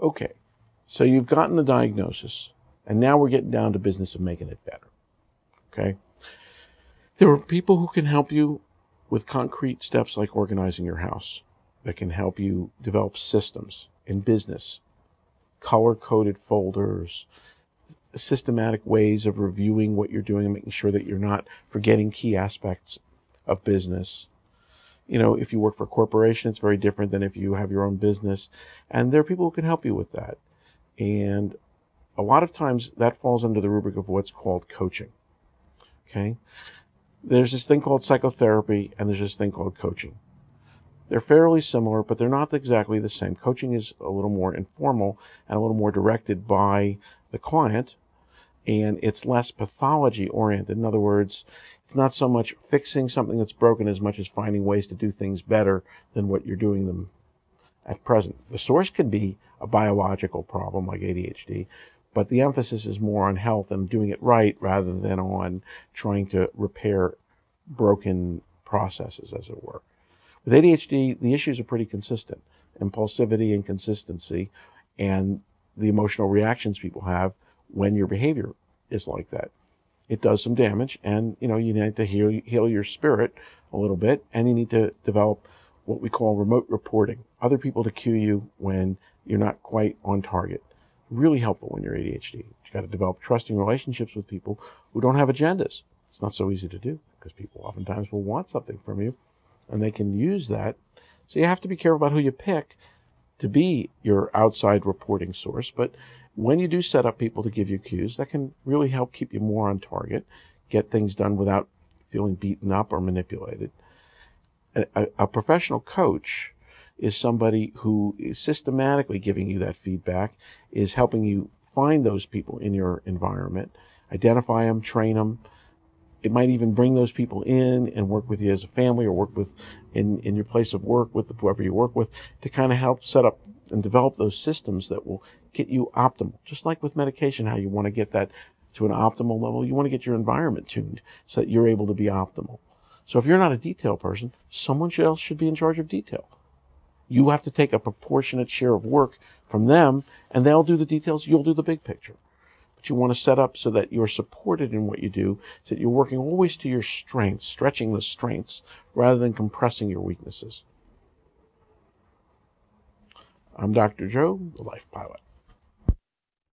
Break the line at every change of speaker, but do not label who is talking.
Okay, so you've gotten the diagnosis, and now we're getting down to business of making it better. Okay? There are people who can help you with concrete steps like organizing your house, that can help you develop systems in business, color-coded folders, systematic ways of reviewing what you're doing and making sure that you're not forgetting key aspects of business. You know, if you work for a corporation, it's very different than if you have your own business. And there are people who can help you with that. And a lot of times that falls under the rubric of what's called coaching. Okay? There's this thing called psychotherapy, and there's this thing called coaching. They're fairly similar, but they're not exactly the same. Coaching is a little more informal and a little more directed by the client, and it's less pathology oriented. In other words, it's not so much fixing something that's broken as much as finding ways to do things better than what you're doing them at present. The source can be a biological problem like ADHD, but the emphasis is more on health and doing it right rather than on trying to repair broken processes, as it were. With ADHD, the issues are pretty consistent. Impulsivity and consistency and the emotional reactions people have when your behavior is like that. It does some damage, and you need to heal your spirit a little bit, and you need to develop what we call remote reporting. Other people to cue you when you're not quite on target. Really helpful when you're ADHD. You got to develop trusting relationships with people who don't have agendas. It's not so easy to do because people oftentimes will want something from you, and they can use that. So you have to be careful about who you pick to be your outside reporting source. But when you do set up people to give you cues, that can really help keep you more on target, get things done without feeling beaten up or manipulated. A professional coach is somebody who is systematically giving you that feedback, is helping you find those people in your environment, identify them, train them. It might even bring those people in and work with you as a family, or work with in your place of work with whoever you work with, to kind of help set up and develop those systems that will get you optimal. Just like with medication, how you want to get that to an optimal level, you want to get your environment tuned so that you're able to be optimal. So if you're not a detail person, someone else should be in charge of detail. You have to take a proportionate share of work from them, and they'll do the details, you'll do the big picture. But you want to set up so that you're supported in what you do, so that you're working always to your strengths, stretching the strengths rather than compressing your weaknesses. I'm Dr. Joe, the Life Pilot.